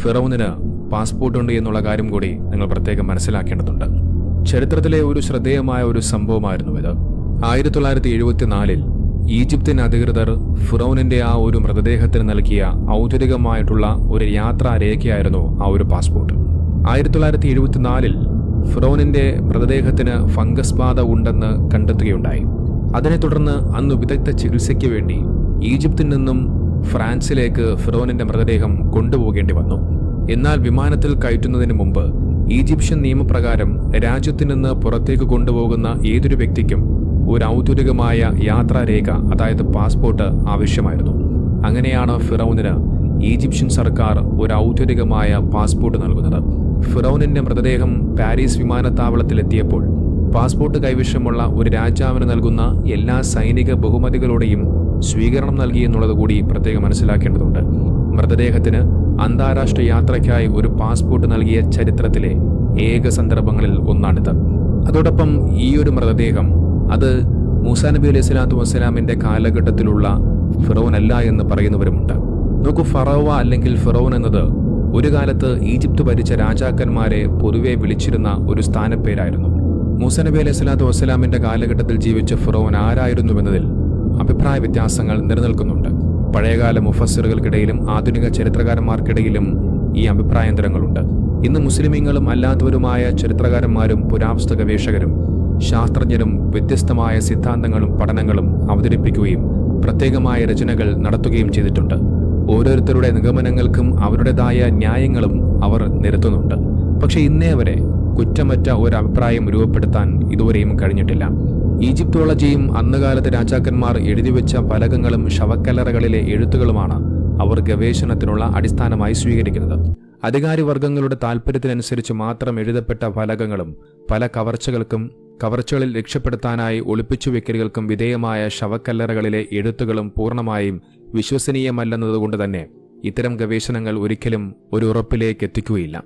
ഫിറൗനിന് passport ഉണ്ട് എന്നുള്ള കാര്യം കൂടി നിങ്ങൾ പ്രത്യേകം മനസ്സിലാക്കേണ്ടതുണ്ട്. ചരിത്രത്തിലെ ഒരു ശ്രദ്ധേയമായ ഒരു സംഭവമായിരുന്നു ഇത്. 1974 ഈജിപ്തിൻ അധികൃതർ ഫിറൗനിന്റെ ആ ഒരു മൃതദേഹത്തിന് നൽകിയ ഔദ്യോഗികമായിട്ടുള്ള ഒരു യാത്രാരേഖയായിരുന്നു ആ ഒരു പാസ്പോർട്ട്. 1974 ഫിറൗനിന്റെ മൃതദേഹത്തിന് ഫംഗസ് ബാധ ഉണ്ടെന്ന് കണ്ടെത്തുകയുണ്ടായി. അതിനെ തുടർന്ന് അന്ന് വിദഗ്ധ ചികിത്സയ്ക്ക് വേണ്ടി ഈജിപ്തിൽ നിന്നും ഫ്രാൻസിലേക്ക് ഫിറൗനിന്റെ മൃതദേഹം കൊണ്ടുപോകേണ്ടി വന്നു. എന്നാൽ വിമാനത്തിൽ കയറ്റുന്നതിന് മുമ്പ് ഈജിപ്ഷ്യൻ നിയമപ്രകാരം രാജ്യത്തു നിന്ന് പുറത്തേക്ക് കൊണ്ടുപോകുന്ന ഏതൊരു വ്യക്തിക്കും ഒരു ഔദ്യോഗികമായ യാത്രാരേഖ, അതായത് പാസ്പോർട്ട് ആവശ്യമായിരുന്നു. അങ്ങനെയാണ് ഫിറൗനിന് ഈജിപ്ഷ്യൻ സർക്കാർ ഒരു ഔദ്യോഗികമായ പാസ്പോർട്ട് നൽകുന്നത്. ഫിറൗനിന്റെ മൃതദേഹം പാരീസ് വിമാനത്താവളത്തിലെത്തിയപ്പോൾ പാസ്പോർട്ട് കൈവശമുള്ള ഒരു രാജാവിന് നൽകുന്ന എല്ലാ സൈനിക ബഹുമതികളുടെയും സ്വീകരണം നൽകി എന്നുള്ളത് കൂടി പ്രത്യേകം മനസ്സിലാക്കേണ്ടതുണ്ട്. മൃതദേഹത്തിന് അന്താരാഷ്ട്ര യാത്രയ്ക്കായി ഒരു പാസ്പോർട്ട് നൽകിയ ചരിത്രത്തിലെ ഏക സന്ദർഭങ്ങളിൽ ഒന്നാണിത്. അതോടൊപ്പം ഈ ഒരു മൃതദേഹം അത് മൂസാ നബി അലൈഹി സ്വലാത്തു വസ്സലാമിന്റെ കാലഘട്ടത്തിലുള്ള ഫിറൗൻ അല്ല എന്ന് പറയുന്നവരുമുണ്ട്. നോക്കൂ, ഫറോവ അല്ലെങ്കിൽ ഫിറൗൻ എന്നത് ഒരു കാലത്ത് ഈജിപ്ത് ഭരിച്ച രാജാക്കന്മാരെ പൊതുവെ വിളിച്ചിരുന്ന ഒരു സ്ഥാനപ്പേരായിരുന്നു. മൂസാ നബി അലൈഹി സ്വലാത്തു വസ്സലാമിന്റെ കാലഘട്ടത്തിൽ ജീവിച്ച ഫിറൗൻ ആരായിരുന്നുവെന്നതിൽ അഭിപ്രായ വ്യത്യാസങ്ങൾ നിലനിൽക്കുന്നുണ്ട്. പഴയകാല മുഫസ്സിറുകൾക്കിടയിലും ആധുനിക ചരിത്രകാരന്മാർക്കിടയിലും ഈ അഭിപ്രായാന്തരങ്ങളുണ്ട്. ഇന്ന് മുസ്ലിമീങ്ങളും അല്ലാത്തവരുമായ ചരിത്രകാരന്മാരും പുരാവസ്തു ഗവേഷകരും ശാസ്ത്രജ്ഞരും വ്യത്യസ്തമായ സിദ്ധാന്തങ്ങളും പഠനങ്ങളും അവതരിപ്പിക്കുകയും പ്രത്യേകമായ രചനകൾ നടത്തുകയും ചെയ്തിട്ടുണ്ട്. ഓരോരുത്തരുടെ നിഗമനങ്ങൾക്കും അവരുടേതായ ന്യായങ്ങളും അവർ നിരത്തുന്നുണ്ട്. പക്ഷെ ഇന്നേ വരെ കുറ്റമറ്റ ഒരു അഭിപ്രായം രൂപപ്പെടുത്താൻ ഇതുവരെയും കഴിഞ്ഞിട്ടില്ല. ഈജിപ്തോളജിയും അന്നുകാലത്തെ രാജാക്കന്മാർ എഴുതിവെച്ച ഫലകങ്ങളും ശവക്കല്ലറകളിലെ എഴുത്തുകളുമാണ് അവർ ഗവേഷണത്തിനുള്ള അടിസ്ഥാനമായി സ്വീകരിക്കുന്നത്. അധികാരിവർഗങ്ങളുടെ താൽപര്യത്തിനനുസരിച്ച് മാത്രം എഴുതപ്പെട്ട ഫലകങ്ങളും പല കവർച്ചകളിൽ രക്ഷപ്പെടുത്താനായി ഒളിപ്പിച്ചുവെക്കലുകൾക്കും വിധേയമായ ശവക്കല്ലറകളിലെ എഴുത്തുകളും പൂർണ്ണമായും വിശ്വസനീയമല്ലെന്നതുകൊണ്ട് തന്നെ ഇത്തരം ഗവേഷണങ്ങൾ ഒരിക്കലും ഒരു ഉറപ്പിലേക്ക് എത്തിക്കുകയില്ല.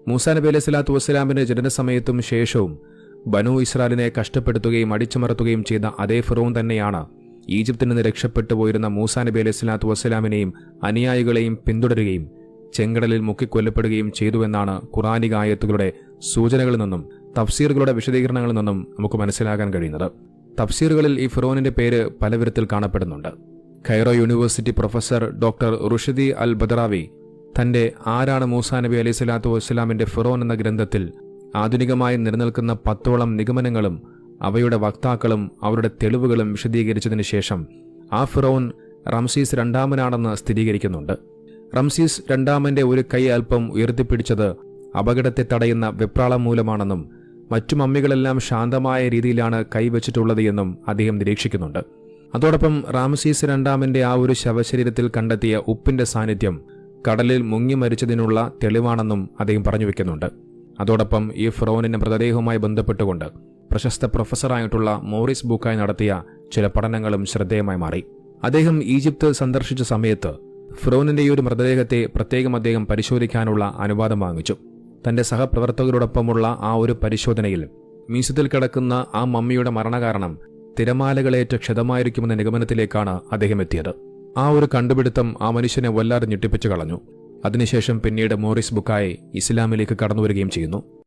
മൂസാ നബി അലൈഹി സ്വലാത്തു വസ്സലാമിന്റെ ജനനസമയത്തും ശേഷവും ബനു ഇസ്രായേലിനെ കഷ്ടപ്പെടുത്തുകയും അടിച്ചമർത്തുകയും ചെയ്ത അതേ ഫിറൗൻ തന്നെയാണ് ഈജിപ്തിൽ നിന്ന് രക്ഷപ്പെട്ടു പോയിരുന്ന മൂസാ നബി അലൈഹി സ്വലാത്തു വസ്സലാമിനെയും അനുയായികളെയും പിന്തുടരുകയും ചെങ്കടലിൽ മുക്കിക്കൊല്ലപ്പെടുകയും ചെയ്തുവെന്നാണ് ഖുറാനിക ആയത്തുകളുടെ സൂചനകളിൽ നിന്നും തഫ്സീറുകളുടെ വിശദീകരണങ്ങളിൽ നിന്നും നമുക്ക് മനസ്സിലാക്കാൻ കഴിയുന്നത്. തഫ്സീറുകളിൽ ഈ ഫിറൗനിന്റെ പേര് പല വിധത്തിൽ കാണപ്പെടുന്നുണ്ട്. കൈറോ യൂണിവേഴ്സിറ്റി പ്രൊഫസർ ഡോക്ടർ റുഷദി അൽ ബദറാവി തന്റെ ആരാണ് മൂസാ നബി അലൈഹി സ്വലാത്തു വസ്സലാമിന്റെ ഫിറൗൻ എന്ന ഗ്രന്ഥത്തിൽ ആധുനികമായി നിലനിൽക്കുന്ന 10ഓളം നിഗമനങ്ങളും അവയുടെ വക്താക്കളും അവരുടെ തെളിവുകളും വിശദീകരിച്ചതിന് ശേഷം ആ ഫിറൗൻ റംസീസ് രണ്ടാമനാണെന്ന് സ്ഥിരീകരിക്കുന്നുണ്ട്. റംസീസ് രണ്ടാമന്റെ ഒരു കൈ അല്പം ഉയർത്തിപ്പിടിച്ചത് അപകടത്തെ തടയുന്ന വെപ്രാളം മൂലമാണെന്നും മറ്റു മമ്മികളെല്ലാം ശാന്തമായ രീതിയിലാണ് കൈവച്ചിട്ടുള്ളത് എന്നും അദ്ദേഹം നിരീക്ഷിക്കുന്നുണ്ട്. അതോടൊപ്പം റാംസീസ് രണ്ടാമന്റെ ആ ഒരു ശവശരീരത്തിൽ കണ്ടെത്തിയ ഉപ്പിന്റെ സാന്നിധ്യം കടലിൽ മുങ്ങി മരിച്ചതിനുള്ള തെളിവാണെന്നും അദ്ദേഹം പറഞ്ഞു വെക്കുന്നുണ്ട്. അതോടൊപ്പം ഈ ഫിറൗനിന്റെ മൃതദേഹവുമായി ബന്ധപ്പെട്ടുകൊണ്ട് പ്രശസ്ത പ്രൊഫസറായിട്ടുള്ള മോറിസ് ബുക്കായ് നടത്തിയ ചില പഠനങ്ങളും ശ്രദ്ധേയമായി മാറി. അദ്ദേഹം ഈജിപ്ത് സന്ദർശിച്ച സമയത്ത് ഫിറൗനിന്റെ ഈ ഒരു മൃതദേഹത്തെ പ്രത്യേകം അദ്ദേഹം പരിശോധിക്കാനുള്ള അനുവാദം വാങ്ങിച്ചു. തന്റെ സഹപ്രവർത്തകരോടൊപ്പമുള്ള ആ ഒരു പരിശോധനയിൽ മ്യൂസിയത്തിൽ കിടക്കുന്ന ആ മമ്മിയുടെ മരണകാരണം തിരമാലകളേറ്റ ക്ഷതമായിരിക്കുമെന്ന നിഗമനത്തിലേക്കാണ് അദ്ദേഹം എത്തിയത്. ആ ഒരു കണ്ടുപിടുത്തം ആ മനുഷ്യനെ വല്ലാതെ ഞെട്ടിപ്പിച്ചു കളഞ്ഞു. അതിനുശേഷം പിന്നീട് മോറിസ് ബുക്കായ് ഇസ്ലാമിലേക്ക് കടന്നുവരികയും ചെയ്യുന്നു.